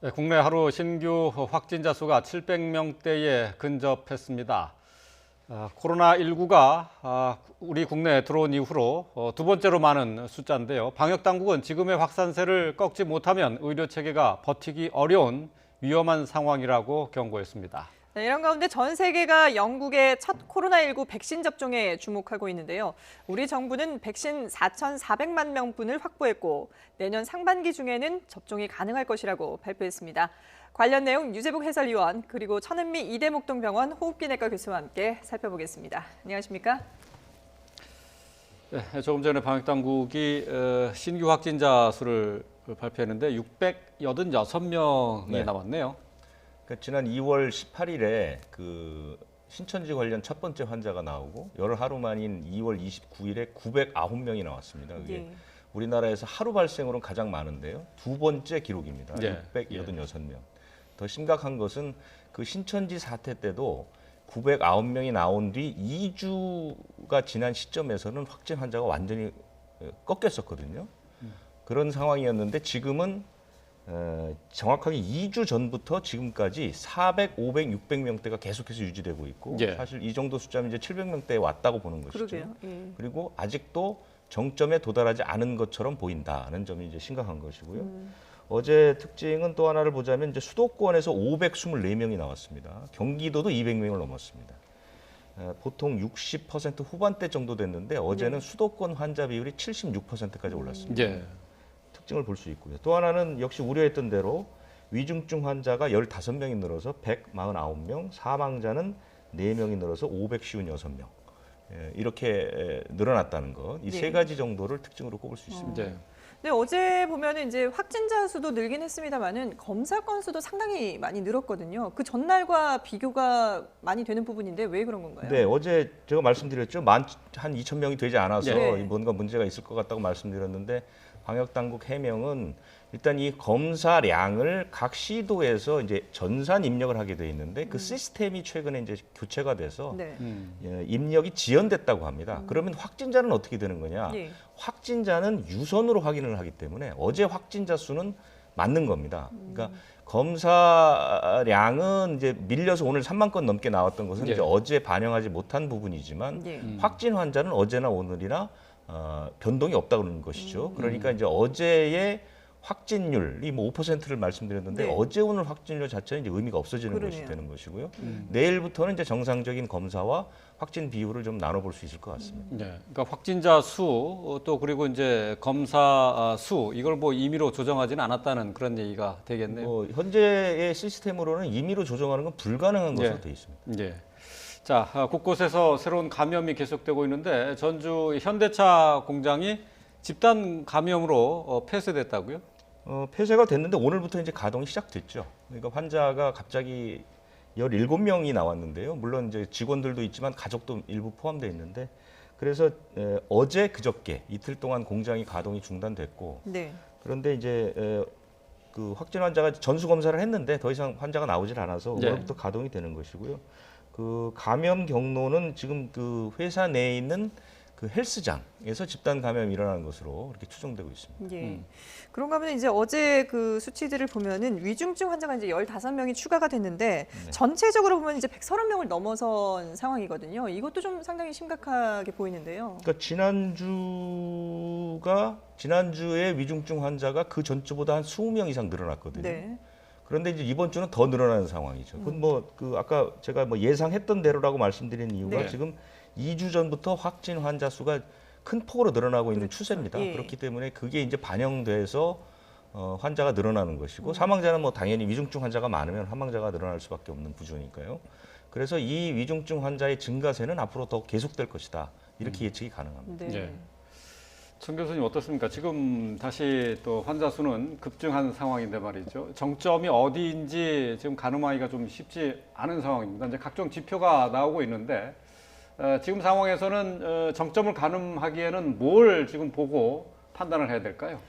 네, 국내 하루 신규 확진자 수가 700명대에 근접했습니다. 코로나19가 우리 국내에 들어온 이후로 두 번째로 많은 숫자인데요. 방역당국은 지금의 확산세를 꺾지 못하면 의료 체계가 버티기 어려운 위험한 상황이라고 경고했습니다. 네, 이런 가운데 전 세계가 영국의 첫 코로나19 백신 접종에 주목하고 있는데요. 우리 정부는 백신 4,400만 명분을 확보했고 내년 상반기 중에는 접종이 가능할 것이라고 발표했습니다. 관련 내용 유재복 해설위원 그리고 천은미 이대목동병원 호흡기내과 교수와 함께 살펴보겠습니다. 안녕하십니까? 네, 조금 전에 방역당국이 신규 확진자 수를 발표했는데 686명이 네. 남았네요. 그러니까 지난 2월 18일에 그 신천지 관련 첫 번째 환자가 나오고 열 하루 만인 2월 29일에 909명이 나왔습니다. 그게 예. 우리나라에서 하루 발생으로는 가장 많은데요. 두 번째 기록입니다. 예. 686명. 더 심각한 것은 그 신천지 사태 때도 909명이 나온 뒤 2주가 지난 시점에서는 확진 환자가 완전히 꺾였었거든요. 그런 상황이었는데 지금은 정확하게 2주 전부터 지금까지 400, 500, 600명대가 계속해서 유지되고 있고 예. 사실 이 정도 숫자면 이제 700명대에 왔다고 보는 것이죠. 그러게요. 예. 그리고 아직도 정점에 도달하지 않은 것처럼 보인다는 점이 이제 심각한 것이고요. 어제 특징은 또 하나를 보자면 이제 수도권에서 524명이 나왔습니다. 경기도도 200명을 넘었습니다. 보통 60% 후반대 정도 됐는데 어제는 수도권 환자 비율이 76%까지 올랐습니다. 예. 특징을 볼 수 있고요. 또 하나는 역시 우려했던 대로 위중증 환자가 15명이 늘어서 149명, 사망자는 4명이 늘어서 556명. 이렇게 늘어났다는 것. 이 세 가지 정도를 특징으로 꼽을 수 있습니다. 네. 네, 어제 보면은 이제 확진자 수도 늘긴 했습니다만은 검사 건수도 상당히 많이 늘었거든요. 그 전날과 비교가 많이 되는 부분인데 왜 그런 건가요? 네, 어제 제가 말씀드렸죠. 한 2,000명이 되지 않아서 네. 뭔가 문제가 있을 것 같다고 말씀드렸는데 방역당국 해명은 일단 이 검사량을 각 시도에서 이제 전산 입력을 하게 돼 있는데 그 시스템이 최근에 이제 교체가 돼서 네. 입력이 지연됐다고 합니다. 그러면 확진자는 어떻게 되는 거냐? 예. 확진자는 유선으로 확인을 하기 때문에 어제 확진자 수는 맞는 겁니다. 그러니까 검사량은 이제 밀려서 오늘 3만 건 넘게 나왔던 것은 예. 이제 어제 반영하지 못한 부분이지만 예. 확진 환자는 어제나 오늘이나 변동이 없다는 것이죠. 그러니까 이제 어제의 확진율이 뭐 5%를 말씀드렸는데 네. 어제 오늘 확진율 자체는 이제 의미가 없어지는 그러네요. 것이 되는 것이고요. 내일부터는 이제 정상적인 검사와 확진 비율을 좀 나눠볼 수 있을 것 같습니다. 네, 그러니까 확진자 수, 또 그리고 이제 검사 수 이걸 뭐 임의로 조정하지는 않았다는 그런 얘기가 되겠네요. 뭐 현재의 시스템으로는 임의로 조정하는 건 불가능한 것으로 예. 되어 있습니다. 네. 자, 곳곳에서 새로운 감염이 계속되고 있는데 전주 현대차 공장이 집단 감염으로 폐쇄됐다고요? 폐쇄가 됐는데 오늘부터 이제 가동이 시작됐죠. 그러니까 환자가 갑자기 17명이 나왔는데요. 물론 이제 직원들도 있지만 가족도 일부 포함되어 있는데 그래서 어제 그저께 이틀 동안 공장이 가동이 중단됐고 네. 그런데 이제 그 확진 환자가 전수 검사를 했는데 더 이상 환자가 나오질 않아서 네. 오늘부터 가동이 되는 것이고요. 그 감염 경로는 지금 그 회사 내에 있는 그 헬스장에서 집단 감염이 일어나는 것으로 이렇게 추정되고 있습니다. 예. 그런가 하면 이제 어제 그 수치들을 보면은 위중증 환자가 이제 15명이 추가가 됐는데 전체적으로 보면 이제 130명을 넘어선 상황이거든요. 이것도 좀 상당히 심각하게 보이는데요. 그러니까 지난주에 위중증 환자가 그 전주보다 한 20명 이상 늘어났거든요. 네. 그런데 이제 이번 주는 더 늘어나는 상황이죠. 그건 뭐 그 아까 제가 뭐 예상했던 대로라고 말씀드린 이유가 네. 지금 2주 전부터 확진 환자 수가 큰 폭으로 늘어나고 있는 추세입니다. 예. 그렇기 때문에 그게 이제 반영돼서 환자가 늘어나는 것이고 사망자는 뭐 당연히 위중증 환자가 많으면 사망자가 늘어날 수밖에 없는 구조니까요. 그래서 이 위중증 환자의 증가세는 앞으로 더 계속될 것이다. 이렇게 예측이 가능합니다. 네. 예. 천 교수님 어떻습니까? 지금 다시 또 환자 수는 급증한 상황인데 말이죠. 정점이 어디인지 지금 가늠하기가 좀 쉽지 않은 상황입니다. 이제 각종 지표가 나오고 있는데 지금 상황에서는 정점을 가늠하기에는 뭘 지금 보고 판단을 해야 될까요?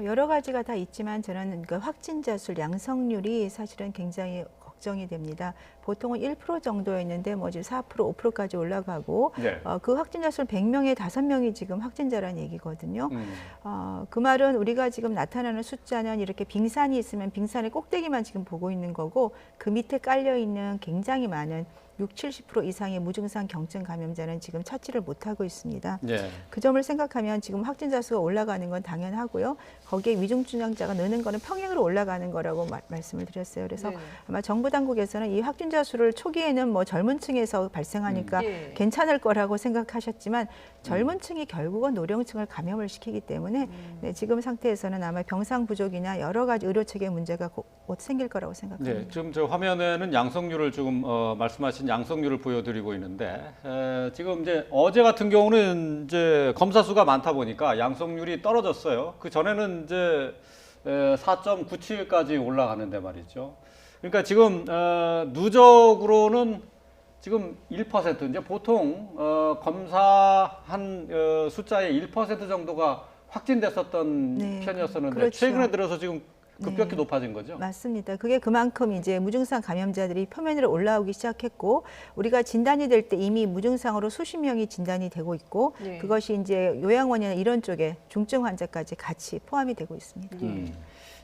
여러 가지가 다 있지만 저는 그 확진자 수 양성률이 사실은 굉장히 걱정이 됩니다. 보통은 1% 정도였는데 뭐 지금 4%, 5%까지 올라가고 네. 그 확진자 수 100명에 5명이 지금 확진자라는 얘기거든요. 그 말은 우리가 지금 나타나는 숫자는 이렇게 빙산이 있으면 빙산의 꼭대기만 지금 보고 있는 거고 그 밑에 깔려 있는 굉장히 많은 60, 70% 이상의 무증상 경증 감염자는 지금 찾지를 못하고 있습니다. 네. 그 점을 생각하면 지금 확진자 수가 올라가는 건 당연하고요. 거기에 위중증상자가 느는 거는 평행으로 올라가는 거라고 말씀을 드렸어요. 그래서 네. 아마 정부 당국에서는 이 확진자 수를 초기에는 뭐 젊은 층에서 발생하니까 예. 괜찮을 거라고 생각하셨지만 젊은 층이 결국은 노령층을 감염을 시키기 때문에 네, 지금 상태에서는 아마 병상 부족이나 여러 가지 의료 체계 문제가 곧 생길 거라고 생각합니다. 네, 지금 저 화면에는 양성률을 지금 말씀하신 양성률을 보여드리고 있는데 지금 이제 어제 같은 경우는 이제 검사 수가 많다 보니까 양성률이 떨어졌어요. 그 전에는 이제 4.97까지 올라가는데 말이죠. 그러니까 지금 누적으로는 지금 1% 이제 보통 검사한 숫자의 1% 정도가 확진됐었던 네, 편이었었는데 그렇죠. 최근에 들어서 지금 급격히 네. 높아진 거죠. 맞습니다. 그게 그만큼 이제 무증상 감염자들이 표면으로 올라오기 시작했고 우리가 진단이 될 때 이미 무증상으로 수십 명이 진단이 되고 있고 네. 그것이 이제 요양원이나 이런 쪽에 중증 환자까지 같이 포함이 되고 있습니다.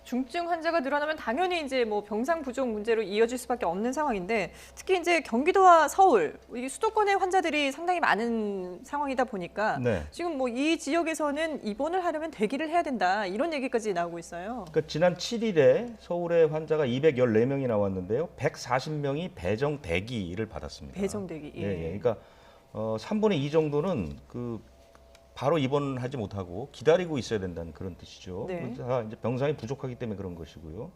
중증 환자가 늘어나면 당연히 이제 뭐 병상 부족 문제로 이어질 수밖에 없는 상황인데 특히 이제 경기도와 서울 이 수도권의 환자들이 상당히 많은 상황이다 보니까 네. 지금 뭐 이 지역에서는 입원을 하려면 대기를 해야 된다 이런 얘기까지 나오고 있어요. 그러니까 지난 7일에 서울의 환자가 214명이 나왔는데요. 140명이 배정 대기를 받았습니다. 배정 대기. 예, 예. 그러니까 3분의 2 정도는 그 바로 입원하지 못하고 기다리고 있어야 된다는 그런 뜻이죠. 네. 다 이제 병상이 부족하기 때문에 그런 것이고요.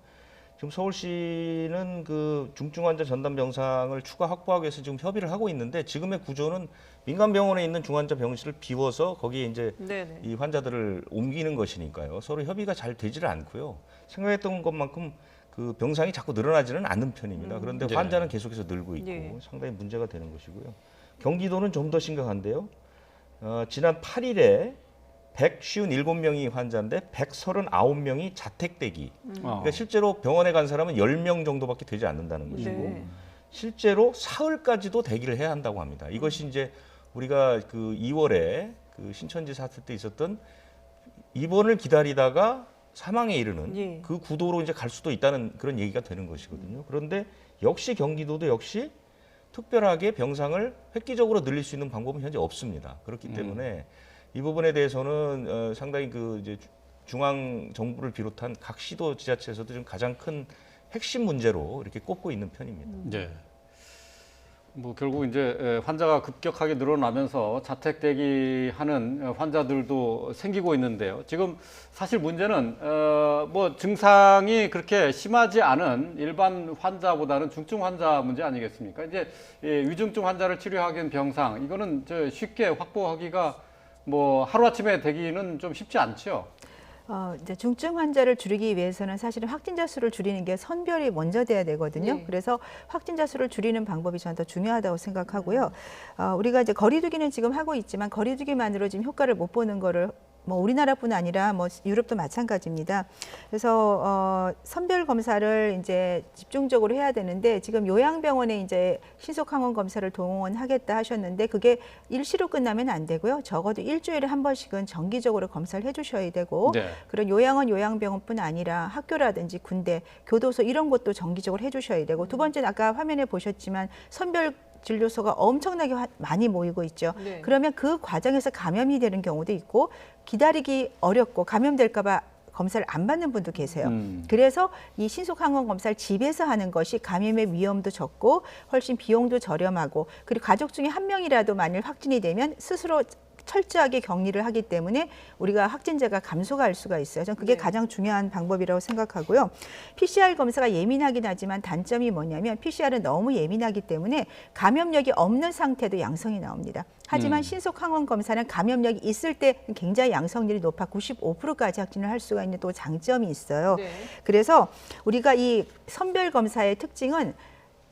지금 서울시는 그 중증 환자 전담 병상을 추가 확보하기 위해서 지금 협의를 하고 있는데 지금의 구조는 민간 병원에 있는 중환자 병실을 비워서 거기에 이제 네네. 이 환자들을 옮기는 것이니까요. 서로 협의가 잘 되지를 않고요. 생각했던 것만큼 그 병상이 자꾸 늘어나지는 않는 편입니다. 그런데 네. 환자는 계속해서 늘고 있고 네. 상당히 문제가 되는 것이고요. 경기도는 좀 더 심각한데요. 지난 8일에 157명이 환자인데 139명이 자택 대기. 그러니까 실제로 병원에 간 사람은 10명 정도밖에 되지 않는다는 것이고 네. 실제로 사흘까지도 대기를 해야 한다고 합니다. 이것이 이제 우리가 그 2월에 그 신천지 사태 때 있었던 입원을 기다리다가 사망에 이르는 예. 그 구도로 이제 갈 수도 있다는 그런 얘기가 되는 것이거든요. 그런데 역시 경기도도 역시 특별하게 병상을 획기적으로 늘릴 수 있는 방법은 현재 없습니다. 그렇기 때문에 이 부분에 대해서는 상당히 그 이제 중앙 정부를 비롯한 각 시도 지자체에서도 좀 가장 큰 핵심 문제로 이렇게 꼽고 있는 편입니다. 네. 뭐 결국 이제 환자가 급격하게 늘어나면서 자택 대기하는 환자들도 생기고 있는데요. 지금 사실 문제는 뭐 증상이 그렇게 심하지 않은 일반 환자보다는 중증 환자 문제 아니겠습니까? 이제 위중증 환자를 치료하기엔 병상 이거는 쉽게 확보하기가 뭐 하루아침에 되기는 좀 쉽지 않죠. 이제 중증 환자를 줄이기 위해서는 사실은 확진자 수를 줄이는 게 선별이 먼저 돼야 되거든요. 네. 그래서 확진자 수를 줄이는 방법이 저는 더 중요하다고 생각하고요. 우리가 이제 거리두기는 지금 하고 있지만 거리두기만으로 지금 효과를 못 보는 거를 뭐 우리나라뿐 아니라 뭐 유럽도 마찬가지입니다. 그래서 선별 검사를 이제 집중적으로 해야 되는데 지금 요양병원에 이제 신속 항원 검사를 동원하겠다 하셨는데 그게 일시로 끝나면 안 되고요. 적어도 일주일에 한 번씩은 정기적으로 검사를 해주셔야 되고 네. 그런 요양원, 요양병원뿐 아니라 학교라든지 군대, 교도소 이런 것도 정기적으로 해주셔야 되고 두 번째는 아까 화면에 보셨지만 선별 진료소가 엄청나게 많이 모이고 있죠. 네. 그러면 그 과정에서 감염이 되는 경우도 있고 기다리기 어렵고 감염될까 봐 검사를 안 받는 분도 계세요. 그래서 이 신속 항원 검사를 집에서 하는 것이 감염의 위험도 적고 훨씬 비용도 저렴하고 그리고 가족 중에 한 명이라도 만일 확진이 되면 스스로 철저하게 격리를 하기 때문에 우리가 확진자가 감소할 수가 있어요. 저는 그게 네. 가장 중요한 방법이라고 생각하고요. PCR 검사가 예민하긴 하지만 단점이 뭐냐면 PCR은 너무 예민하기 때문에 감염력이 없는 상태도 양성이 나옵니다. 하지만 신속 항원 검사는 감염력이 있을 때 굉장히 양성률이 높아 95%까지 확진을 할 수가 있는 또 장점이 있어요. 네. 그래서 우리가 이 선별 검사의 특징은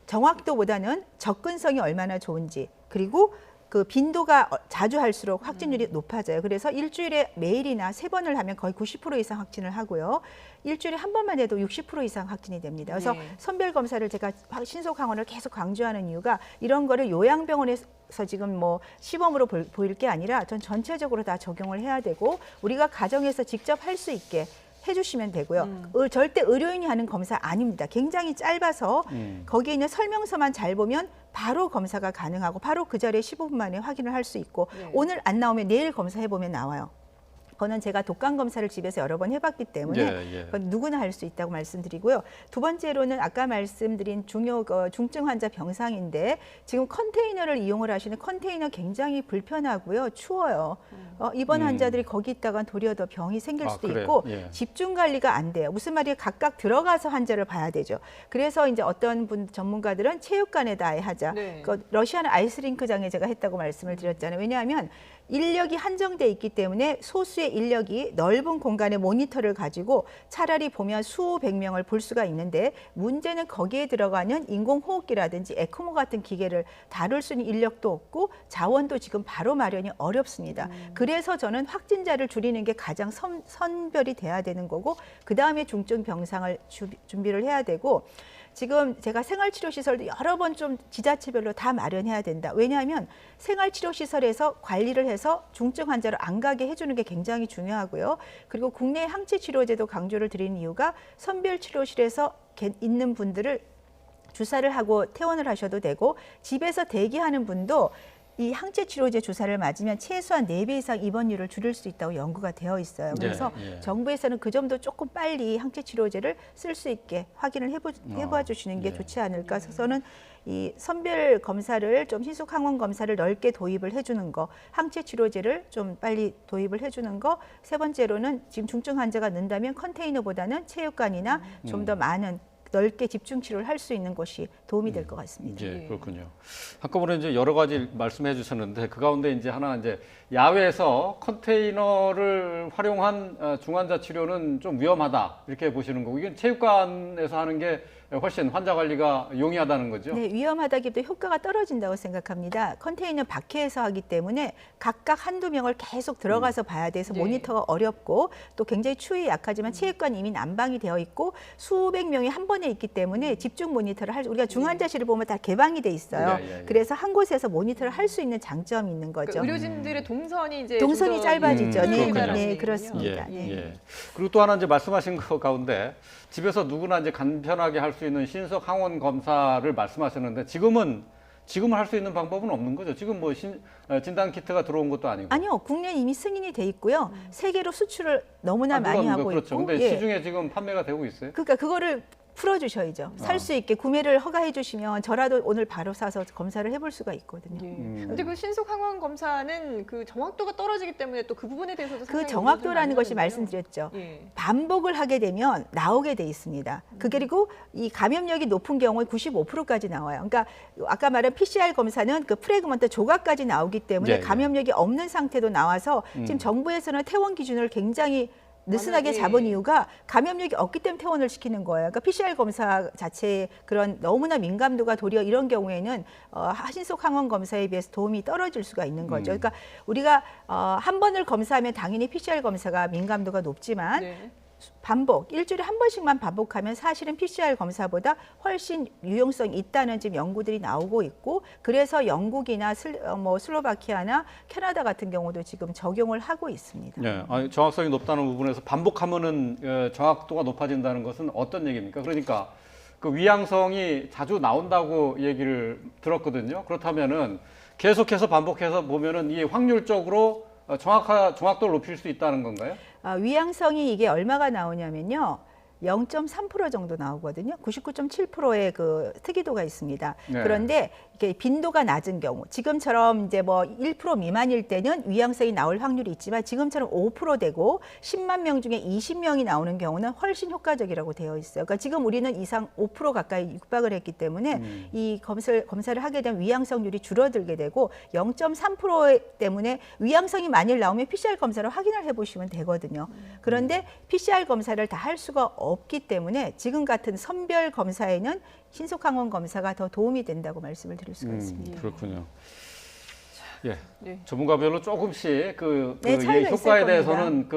정확도보다는 접근성이 얼마나 좋은지 그리고 그 빈도가 자주 할수록 확진율이 높아져요. 그래서 일주일에 매일이나 3번을 하면 거의 90% 이상 확진을 하고요. 일주일에 한 번만 해도 60% 이상 확진이 됩니다. 그래서 네. 선별 검사를 제가 신속 항원을 계속 강조하는 이유가 이런 거를 요양병원에서 지금 뭐 시범으로 보일 게 아니라 전 전체적으로 다 적용을 해야 되고 우리가 가정에서 직접 할 수 있게 해주시면 되고요. 절대 의료인이 하는 검사 아닙니다. 굉장히 짧아서 거기에 있는 설명서만 잘 보면 바로 검사가 가능하고 바로 그 자리에 15분 만에 확인을 할 수 있고 네. 오늘 안 나오면 내일 검사해보면 나와요. 그거는 제가 독감 검사를 집에서 여러 번 해봤기 때문에 예. 그건 누구나 할 수 있다고 말씀드리고요. 두 번째로는 아까 말씀드린 중증 환자 병상인데 지금 컨테이너를 이용을 하시는 컨테이너 굉장히 불편하고요. 추워요. 입원 환자들이 거기 있다가 도리어 더 병이 생길 수도 그래요? 있고 예. 집중 관리가 안 돼요. 무슨 말이에요? 각각 들어가서 환자를 봐야 되죠. 그래서 이제 어떤 전문가들은 체육관에다 하자. 네. 러시아는 아이스링크장에 제가 했다고 말씀을 드렸잖아요. 왜냐하면 인력이 한정돼 있기 때문에 소수의 인력이 넓은 공간에 모니터를 가지고 차라리 보면 수백 명을 볼 수가 있는데 문제는 거기에 들어가는 인공호흡기라든지 에크모 같은 기계를 다룰 수 있는 인력도 없고 자원도 지금 바로 마련이 어렵습니다. 그래서 저는 확진자를 줄이는 게 가장 선별이 돼야 되는 거고 그다음에 중증 병상을 준비를 해야 되고 지금 제가 생활치료시설도 여러 번 좀 지자체별로 다 마련해야 된다. 왜냐하면 생활치료시설에서 관리를 해서 중증 환자를 안 가게 해주는 게 굉장히 중요하고요. 그리고 국내 항체치료제도 강조를 드리는 이유가 선별치료실에서 있는 분들을 주사를 하고 퇴원을 하셔도 되고 집에서 대기하는 분도 이 항체치료제 주사를 맞으면 최소한 4배 이상 입원율을 줄일 수 있다고 연구가 되어 있어요. 그래서 예. 정부에서는 그 점도 조금 빨리 항체치료제를 쓸 수 있게 확인을 해봐 주시는 게 예. 좋지 않을까. 저는 이 선별 검사를 좀 신속 항원 검사를 넓게 도입을 해주는 거, 항체치료제를 좀 빨리 도입을 해주는 거. 세 번째로는 지금 중증 환자가 는다면 컨테이너보다는 체육관이나 좀 더 많은 넓게 집중 치료를 할 수 있는 곳이 도움이 될 것 같습니다. 예, 그렇군요. 한꺼번에 이제 여러 가지 말씀해 주셨는데 그 가운데 이제 하나 이제 야외에서 컨테이너를 활용한 중환자 치료는 좀 위험하다 이렇게 보시는 거고 이건 체육관에서 하는 게 훨씬 환자 관리가 용이하다는 거죠. 네, 위험하다기보다 효과가 떨어진다고 생각합니다. 컨테이너 밖에서 하기 때문에 각각 한두 명을 계속 들어가서 봐야 돼서 네. 모니터가 어렵고 또 굉장히 추위에 약하지만 체육관 이미 난방이 되어 있고 수백 명이 한 번에 있기 때문에 집중 모니터를 우리가 중환자실을 보면 다 개방이 돼 있어요. 예. 그래서 한 곳에서 모니터를 할 수 있는 장점이 있는 거죠. 그러니까 의료진들의 동선이 이제 동선이 좀더 짧아지죠. 네, 그렇군요. 네, 그렇습니다. 예, 네. 예. 그리고 또 하나 이제 말씀하신 것 가운데 집에서 누구나 이제 간편하게 할 수 있는 신속 항원 검사를 말씀하셨는데 지금은 할 수 있는 방법은 없는 거죠. 지금 뭐 진단 키트가 들어온 것도 아니고. 아니요, 국내 이미 승인이 돼 있고요. 세계로 수출을 너무나 많이 물론 하고 그렇죠. 있고. 근데 예. 시중에 지금 판매가 되고 있어요. 그러니까 그거를 풀어주셔야죠. 살 수 있게 구매를 허가해 주시면 저라도 오늘 바로 사서 검사를 해볼 수가 있거든요. 예. 근데 그 신속 항원 검사는 그 정확도가 떨어지기 때문에 또 그 부분에 대해서도 그 상당히 정확도라는 것이 문제가 많이 말씀드렸죠. 나오는데요. 예. 반복을 하게 되면 나오게 돼 있습니다. 그리고 이 감염력이 높은 경우에 95%까지 나와요. 그러니까 아까 말한 PCR 검사는 그 프래그먼트 조각까지 나오기 때문에 예. 감염력이 없는 상태도 나와서 지금 정부에서는 퇴원 기준을 굉장히 느슨하게 예. 잡은 이유가 감염력이 없기 때문에 퇴원을 시키는 거예요. 그러니까 PCR 검사 자체의 그런 너무나 민감도가 도리어 이런 경우에는 신속 항원 검사에 비해서 도움이 떨어질 수가 있는 거죠. 그러니까 우리가 한 번을 검사하면 당연히 PCR 검사가 민감도가 높지만 네. 반복, 일주일에 한 번씩만 반복하면 사실은 PCR 검사보다 훨씬 유용성이 있다는 지금 연구들이 나오고 있고 그래서 영국이나 슬로바키아나 캐나다 같은 경우도 지금 적용을 하고 있습니다. 네, 정확성이 높다는 부분에서 반복하면은 정확도가 높아진다는 것은 어떤 얘기입니까? 그러니까 그 위양성이 자주 나온다고 얘기를 들었거든요. 그렇다면은 계속해서 반복해서 보면은 이 확률적으로 정확도를 높일 수 있다는 건가요? 위양성이 이게 얼마가 나오냐면요. 0.3% 정도 나오거든요. 99.7%의 그 특이도가 있습니다. 네. 그런데 이게 빈도가 낮은 경우, 지금처럼 이제 뭐 1% 미만일 때는 위양성이 나올 확률이 있지만 지금처럼 5% 되고 10만 명 중에 20명이 나오는 경우는 훨씬 효과적이라고 되어 있어요. 그러니까 지금 우리는 이상 5% 가까이 육박을 했기 때문에 이 검사를 하게 되면 위양성률이 줄어들게 되고 0.3% 때문에 위양성이 만일 나오면 PCR 검사를 확인을 해보시면 되거든요. 그런데 PCR 검사를 다 할 수가 없기 때문에 지금 같은 선별 검사에는 신속 항원 검사가 더 도움이 된다고 말씀을 드릴 수가 있습니다. 그렇군요. 예. 네. 전문가별로 조금씩 네, 차이가 있을 효과에 겁니다. 대해서는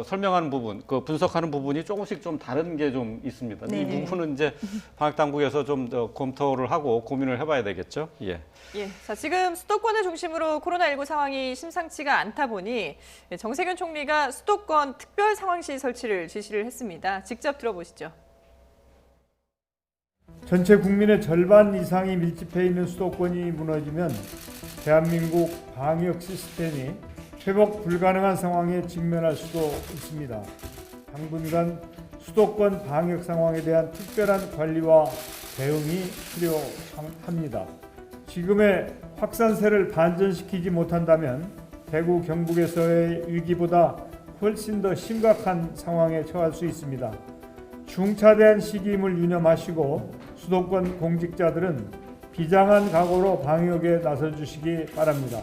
설명하는 부분, 분석하는 부분이 조금씩 좀 다른 게 좀 있습니다. 이 네네. 부분은 이제 방역 당국에서 좀 더 검토를 하고 고민을 해봐야 되겠죠. 예. 예, 자, 지금 수도권을 중심으로 코로나19 상황이 심상치가 않다 보니 정세균 총리가 수도권 특별 상황실 설치를 지시를 했습니다. 직접 들어보시죠. 전체 국민의 절반 이상이 밀집해 있는 수도권이 무너지면 대한민국 방역 시스템이 회복 불가능한 상황에 직면할 수도 있습니다. 당분간 수도권 방역 상황에 대한 특별한 관리와 대응이 필요합니다. 지금의 확산세를 반전시키지 못한다면 대구 경북에서의 위기보다 훨씬 더 심각한 상황에 처할 수 있습니다. 중차대한 시기임을 유념하시고 수도권 공직자들은 비장한 각오로 방역에 나서 주시기 바랍니다.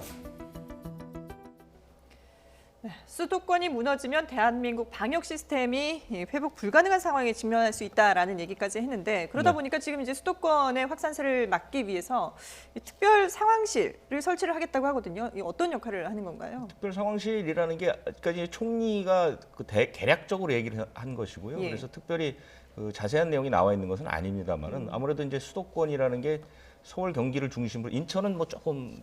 수도권이 무너지면 대한민국 방역 시스템이 회복 불가능한 상황에 직면할 수 있다라는 얘기까지 했는데 그러다 네. 보니까 지금 이제 수도권의 확산세를 막기 위해서 이 특별 상황실을 설치를 하겠다고 하거든요. 이 어떤 역할을 하는 건가요? 특별 상황실이라는 게 아직까지 총리가 개략적으로 얘기를 한 것이고요. 예. 그래서 특별히 그 자세한 내용이 나와 있는 것은 아닙니다만은 아무래도 이제 수도권이라는 게 서울 경기를 중심으로 인천은 뭐 조금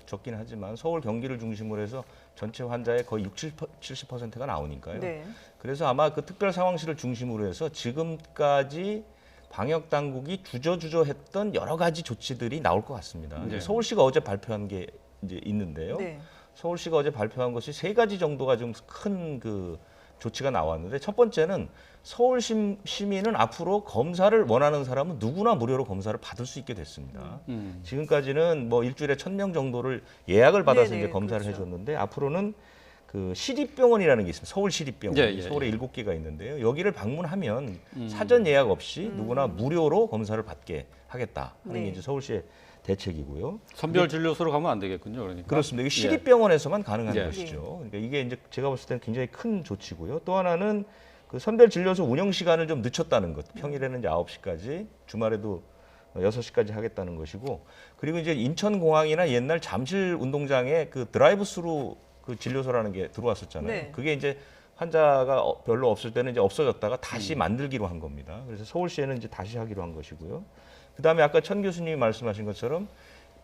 적긴 하지만 서울 경기를 중심으로 해서 전체 환자의 거의 70%가 나오니까요. 네. 그래서 아마 그 특별 상황실을 중심으로 해서 지금까지 방역 당국이 주저주저 했던 여러 가지 조치들이 나올 것 같습니다. 네. 서울시가 어제 발표한 게 이제 있는데요. 네. 서울시가 어제 발표한 것이 3가지 정도가 좀 큰 그 조치가 나왔는데 첫 번째는 서울 시민은 앞으로 검사를 원하는 사람은 누구나 무료로 검사를 받을 수 있게 됐습니다. 지금까지는 뭐 일주일에 1,000명 정도를 예약을 받아서 네네, 이제 검사를 그렇죠. 해줬는데 앞으로는 그 시립병원이라는 게 있습니다. 서울 시립병원. 예, 예, 서울에 예. 7개가 있는데요. 여기를 방문하면 사전 예약 없이 누구나 무료로 검사를 받게 하겠다 하는 네. 게 이제 서울시의 대책이고요. 선별 진료소로 가면 안 되겠군요. 그러니까. 그렇습니다. 이게 시립병원에서만 가능한 예. 것이죠. 그러니까 이게 이제 제가 봤을 때는 굉장히 큰 조치고요. 또 하나는 그 선별 진료소 운영 시간을 좀 늦췄다는 것. 평일에는 이제 9시까지, 주말에도 6시까지 하겠다는 것이고, 그리고 이제 인천공항이나 옛날 잠실 운동장에 그 드라이브 스루 그 진료소라는 게 들어왔었잖아요. 네. 그게 이제 환자가 별로 없을 때는 이제 없어졌다가 다시 만들기로 한 겁니다. 그래서 서울시에는 이제 다시 하기로 한 것이고요. 그다음에 아까 천 교수님이 말씀하신 것처럼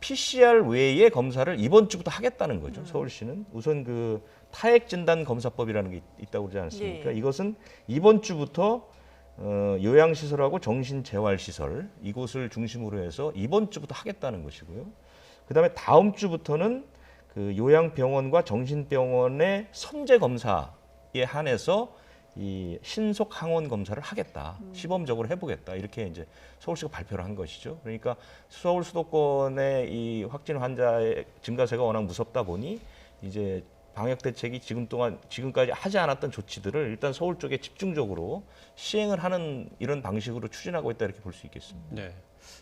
PCR 외의 검사를 이번 주부터 하겠다는 거죠. 서울시는 우선 그 타액 진단 검사법이라는 게 있다고 그러지 않습니까? 예. 이것은 이번 주부터 요양시설하고 정신재활시설 이곳을 중심으로 해서 이번 주부터 하겠다는 것이고요. 그다음에 다음 주부터는 그 요양병원과 정신병원의 선제 검사에 한해서 이 신속 항원 검사를 하겠다, 시범적으로 해보겠다 이렇게 이제 서울시가 발표를 한 것이죠. 그러니까 서울 수도권의 이 확진 환자의 증가세가 워낙 무섭다 보니 이제 방역 대책이 지금까지 하지 않았던 조치들을 일단 서울 쪽에 집중적으로 시행을 하는 이런 방식으로 추진하고 있다 이렇게 볼 수 있겠습니다. 네.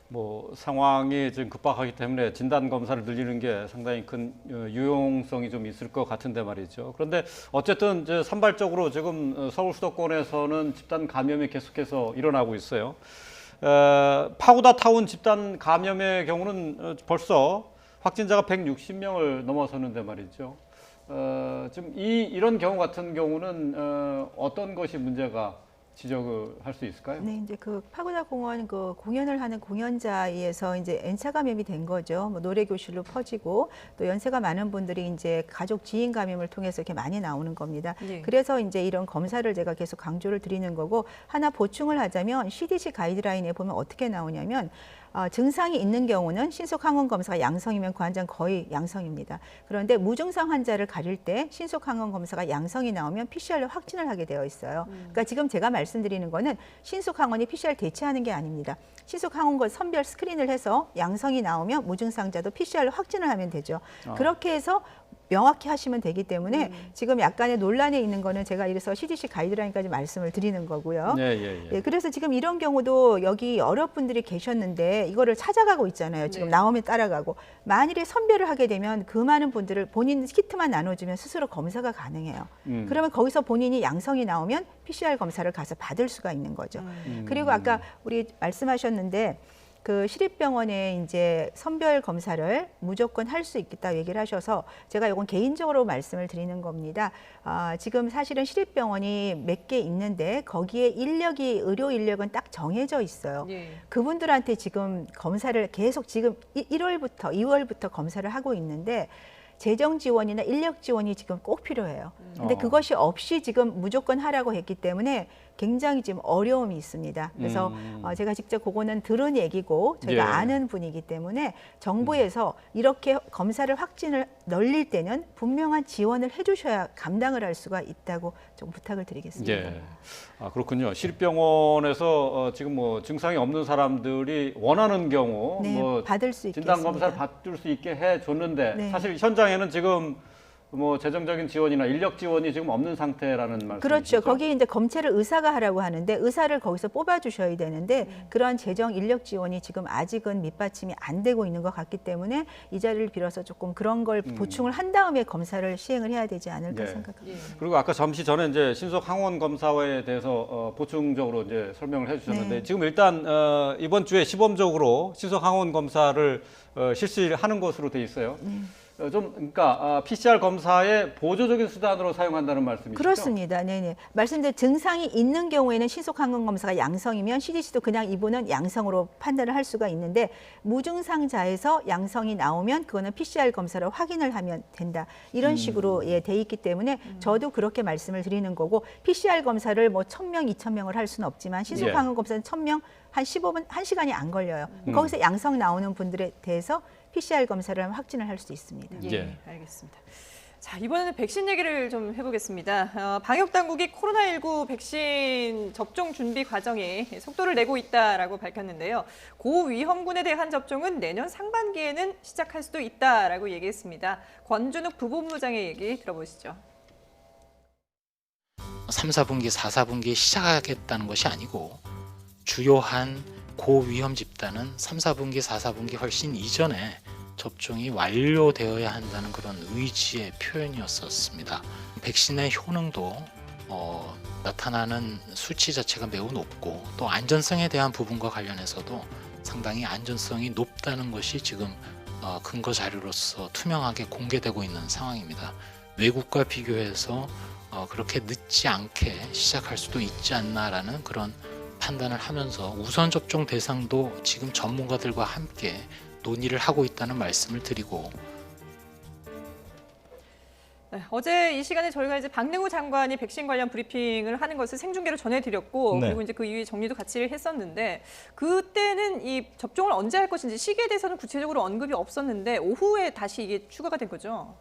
뭐 상황이 지금 급박하기 때문에 진단 검사를 늘리는 게 상당히 큰 유용성이 좀 있을 것 같은데 말이죠. 그런데 어쨌든 이제 산발적으로 지금 서울 수도권에서는 집단 감염이 계속해서 일어나고 있어요. 파고다 타운 집단 감염의 경우는 벌써 확진자가 160명을 넘어섰는데 말이죠. 지금 이런 경우 같은 경우는 어떤 것이 문제가 지적을 할 수 있을까요? 네, 이제 그 파고다 공원 그 공연을 하는 공연자에서 이제 N차 감염이 된 거죠. 뭐 노래 교실로 퍼지고 또 연세가 많은 분들이 이제 가족 지인 감염을 통해서 이렇게 많이 나오는 겁니다. 네. 그래서 이제 이런 검사를 제가 계속 강조를 드리는 거고 하나 보충을 하자면 CDC 가이드라인에 보면 어떻게 나오냐면 증상이 있는 경우는 신속 항원 검사가 양성이면 그 환자는 거의 양성입니다. 그런데 무증상 환자를 가릴 때 신속 항원 검사가 양성이 나오면 PCR로 확진을 하게 되어 있어요. 그러니까 지금 제가 말씀드리는 거는 신속 항원이 PCR 대체하는 게 아닙니다. 신속 항원과 선별 스크린을 해서 양성이 나오면 무증상자도 PCR로 확진을 하면 되죠. 그렇게 해서 명확히 하시면 되기 때문에 지금 약간의 논란에 있는 거는 제가 이래서 CDC 가이드라인까지 말씀을 드리는 거고요. 예. 그래서 지금 이런 경우도 여기 여러 분들이 계셨는데 이거를 찾아가고 있잖아요. 지금 네. 나오면 따라가고. 만일에 선별을 하게 되면 그 많은 분들을 본인 키트만 나눠주면 스스로 검사가 가능해요. 그러면 거기서 본인이 양성이 나오면 PCR 검사를 가서 받을 수가 있는 거죠. 그리고 아까 우리 말씀하셨는데 그 시립병원에 이제 선별 검사를 무조건 할 수 있겠다 얘기를 하셔서 제가 이건 개인적으로 말씀을 드리는 겁니다. 지금 사실은 시립병원이 몇 개 있는데 거기에 의료 인력은 딱 정해져 있어요. 예. 그분들한테 지금 검사를 계속 지금 1월부터 2월부터 검사를 하고 있는데 재정 지원이나 인력 지원이 지금 꼭 필요해요. 근데 그것이 없이 지금 무조건 하라고 했기 때문에 굉장히 지금 어려움이 있습니다. 그래서 제가 직접 그거는 들은 얘기고 저희가 예. 아는 분이기 때문에 정부에서 이렇게 검사를 확진을 널릴 때는 분명한 지원을 해주셔야 감당을 할 수가 있다고 좀 부탁을 드리겠습니다. 예. 그렇군요. 시립병원에서 지금 뭐 증상이 없는 사람들이 원하는 경우 네, 뭐 받을 수 있게 진단 검사를 받을 수 있게 해 줬는데 네. 사실 현장에는 지금 뭐 재정적인 지원이나 인력 지원이 지금 없는 상태라는 말씀이시죠? 그렇죠. 거기 이제 검체를 의사가 하라고 하는데 의사를 거기서 뽑아주셔야 되는데 그러한 재정 인력 지원이 지금 아직은 밑받침이 안 되고 있는 것 같기 때문에 이 자리를 빌어서 조금 그런 걸 보충을 한 다음에 검사를 시행을 해야 되지 않을까 예. 생각합니다. 예. 그리고 아까 잠시 전에 이제 신속 항원 검사에 대해서 보충적으로 이제 설명을 해주셨는데 네. 지금 일단 이번 주에 시범적으로 신속 항원 검사를 실시하는 것으로 돼 있어요. 그러니까 PCR 검사의 보조적인 수단으로 사용한다는 말씀이시죠? 그렇습니다. 네네. 말씀드린 증상이 있는 경우에는 신속 항원 검사가 양성이면 CDC도 그냥 이분은 양성으로 판단을 할 수가 있는데 무증상자에서 양성이 나오면 그거는 PCR 검사로 확인을 하면 된다. 이런 식으로 돼 있기 때문에 저도 그렇게 말씀을 드리는 거고 PCR 검사를 뭐 1,000명, 2,000명을 할 수는 없지만 신속 예. 항원 검사는 1,000명 한 15분, 1시간이 안 걸려요. 거기서 양성 나오는 분들에 대해서 PCR 검사를 하면 확진을 할 수 있습니다. 예, 예. 알겠습니다. 자, 이번에는 백신 얘기를 좀 해보겠습니다. 방역 당국이 코로나19 백신 접종 준비 과정에 속도를 내고 있다라고 밝혔는데요. 고위험군에 대한 접종은 내년 상반기에는 시작할 수도 있다라고 얘기했습니다. 권준욱 부본부장의 얘기 들어보시죠. 3, 4분기, 4, 4분기에 시작하겠다는 것이 아니고 주요한 고위험 집단은 3, 4분기, 4, 4분기 훨씬 이전에 접종이 완료되어야 한다는 그런 의지의 표현이었었습니다. 백신의 효능도 나타나는 수치 자체가 매우 높고 또 안전성에 대한 부분과 관련해서도 상당히 안전성이 높다는 것이 지금 근거 자료로서 투명하게 공개되고 있는 상황입니다. 외국과 비교해서 그렇게 늦지 않게 시작할 수도 있지 않나라는 그런 판단을 하면서 우선 접종 대상도 지금 전문가들과 함께 논의를 하고 있다는 말씀을 드리고 네, 어제 이 시간에 저희가 이제 박능우 장관이 백신 관련 브리핑을 하는 것을 생중계로 전해드렸고 네. 그리고 이제 그 이후에 정리도 같이 했었는데 그때는 이 접종을 언제 할 것인지 시기에 대해서는 구체적으로 언급이 없었는데 오후에 다시 이게 추가가 된 거죠.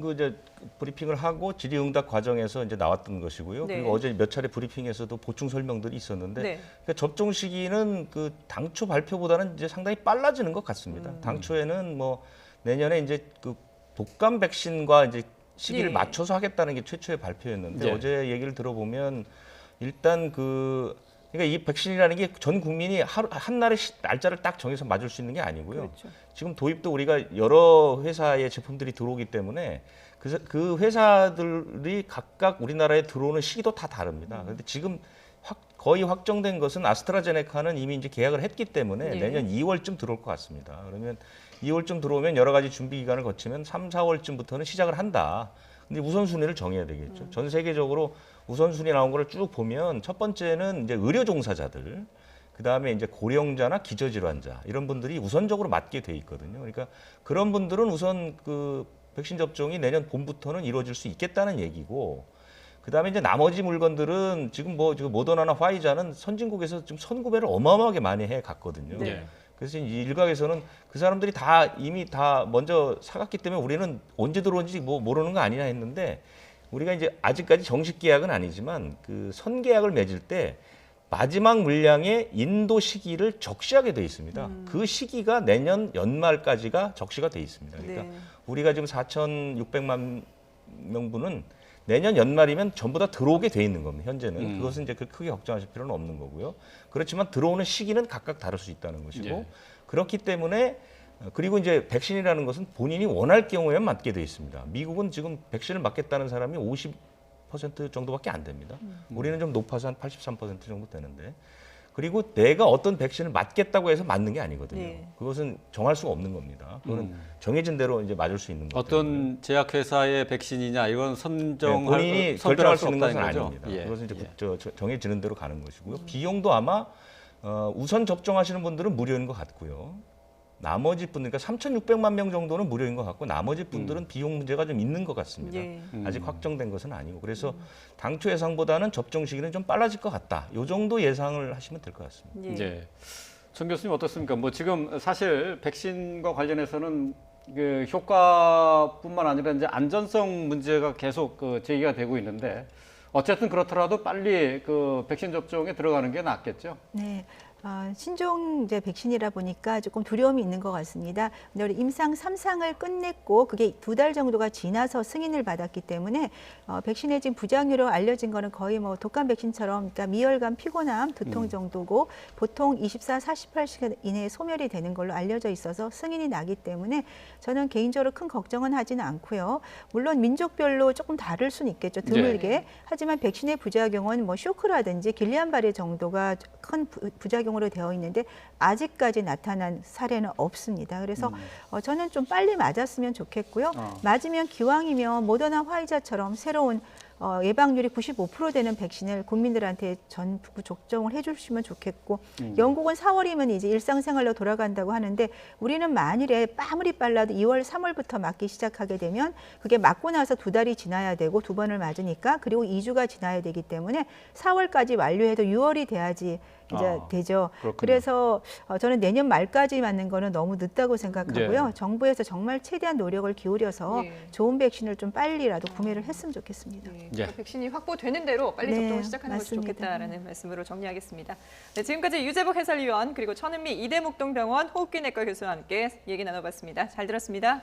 그 이제 브리핑을 하고 질의응답 과정에서 이제 나왔던 것이고요. 네. 그리고 어제 몇 차례 브리핑에서도 보충 설명들이 있었는데 네. 그러니까 접종 시기는 그 당초 발표보다는 이제 상당히 빨라지는 것 같습니다. 당초에는 뭐 내년에 이제 그 독감 백신과 이제 시기를 예. 맞춰서 하겠다는 게 최초의 발표였는데 예. 어제 얘기를 들어보면 일단 그러니까 이 백신이라는 게 전 국민이 한 날에 날짜를 딱 정해서 맞을 수 있는 게 아니고요. 그렇죠. 지금 도입도 우리가 여러 회사의 제품들이 들어오기 때문에 그 회사들이 각각 우리나라에 들어오는 시기도 다 다릅니다. 그런데 지금 거의 확정된 것은 아스트라제네카는 이미 이제 계약을 했기 때문에 예. 내년 2월쯤 들어올 것 같습니다. 그러면 2월쯤 들어오면 여러 가지 준비 기간을 거치면 3, 4월쯤부터는 시작을 한다. 근데 우선순위를 정해야 되겠죠. 전 세계적으로 우선순위 나온 거를 쭉 보면 첫 번째는 이제 의료 종사자들, 그다음에 이제 고령자나 기저질환자 이런 분들이 우선적으로 맞게 돼 있거든요. 그러니까 그런 분들은 우선 그 백신 접종이 내년 봄부터는 이루어질 수 있겠다는 얘기고, 그다음에 이제 나머지 물건들은 지금 지금 모더나나 화이자는 선진국에서 지금 선구매를 어마어마하게 많이 해 갔거든요. 네. 그래서 이제 일각에서는 그 사람들이 이미 다 먼저 사갔기 때문에 우리는 언제 들어온지 모르는 거 아니냐 했는데, 우리가 이제 아직까지 정식 계약은 아니지만 그 선계약을 맺을 때 마지막 물량의 인도 시기를 적시하게 돼 있습니다. 그 시기가 내년 연말까지가 적시가 돼 있습니다. 그러니까 네. 우리가 지금 4,600만 명분은 내년 연말이면 전부 다 들어오게 돼 있는 겁니다. 현재는 그것은 이제 크게 걱정하실 필요는 없는 거고요. 그렇지만 들어오는 시기는 각각 다를 수 있다는 것이고, 예. 그렇기 때문에 그리고 이제 백신이라는 것은 본인이 원할 경우에 맞게 돼 있습니다. 미국은 지금 백신을 맞겠다는 사람이 50% 정도밖에 안 됩니다. 우리는 좀 높아서 한 83% 정도 되는데, 그리고 내가 어떤 백신을 맞겠다고 해서 맞는 게 아니거든요. 네. 그것은 정할 수가 없는 겁니다. 그거는 정해진 대로 이제 맞을 수 있는 거죠. 어떤 제약회사의 백신이냐 이건 선정할 본인이 선별할 결정할 수 있는 것은 없다는 거죠? 아닙니다. 예. 그것은 이제 예. 정해지는 대로 가는 것이고요. 비용도 아마 우선 접종하시는 분들은 무료인 것 같고요. 나머지 분들, 그러니까 3,600만 명 정도는 무료인 것 같고 나머지 분들은 비용 문제가 좀 있는 것 같습니다. 예. 아직 확정된 것은 아니고 그래서 당초 예상보다는 접종 시기는 좀 빨라질 것 같다. 이 정도 예상을 하시면 될 것 같습니다. 예. 이제 정 교수님 어떻습니까? 뭐 지금 사실 백신과 관련해서는 그 효과뿐만 아니라 이제 안전성 문제가 계속 그 제기가 되고 있는데 어쨌든 그렇더라도 빨리 그 백신 접종에 들어가는 게 낫겠죠. 네. 신종 이제 백신이라 보니까 조금 두려움이 있는 것 같습니다. 근데 우리 임상 3상을 끝냈고 그게 2달 정도가 지나서 승인을 받았기 때문에 백신의 지금 부작용으로 알려진 거는 거의 뭐 독감 백신처럼 그러니까 미열감, 피곤함, 두통 정도고 보통 24, 48시간 이내에 소멸이 되는 걸로 알려져 있어서 승인이 나기 때문에 저는 개인적으로 큰 걱정은 하지는 않고요. 물론 민족별로 조금 다를 수는 있겠죠. 드물게. 네. 하지만 백신의 부작용은 뭐 쇼크라든지 길리안바레 정도가 큰 부작용으로 되어 있는데 아직까지 나타난 사례는 없습니다. 그래서 저는 좀 빨리 맞았으면 좋겠고요. 맞으면 기왕이면 모더나 화이자처럼 새로운 예방률이 95% 되는 백신을 국민들한테 전부 접종을 해주시면 좋겠고 영국은 4월이면 이제 일상생활로 돌아간다고 하는데 우리는 만일에 아무리 빨라도 2월, 3월부터 맞기 시작하게 되면 그게 맞고 나서 2달이 지나야 되고 2번을 맞으니까 그리고 2주가 지나야 되기 때문에 4월까지 완료해도 6월이 돼야지 이제 되죠. 그렇군요. 그래서 저는 내년 말까지 맞는 거는 너무 늦다고 생각하고요. 네. 정부에서 정말 최대한 노력을 기울여서 네. 좋은 백신을 좀 빨리라도 구매를 했으면 좋겠습니다. 네, 예. 그 백신이 확보되는 대로 빨리 네, 접종을 시작하는 맞습니다. 것이 좋겠다라는 말씀으로 정리하겠습니다. 네, 지금까지 유재복 해설위원 그리고 천은미 이대목동병원 호흡기내과 교수와 함께 얘기 나눠봤습니다. 잘 들었습니다.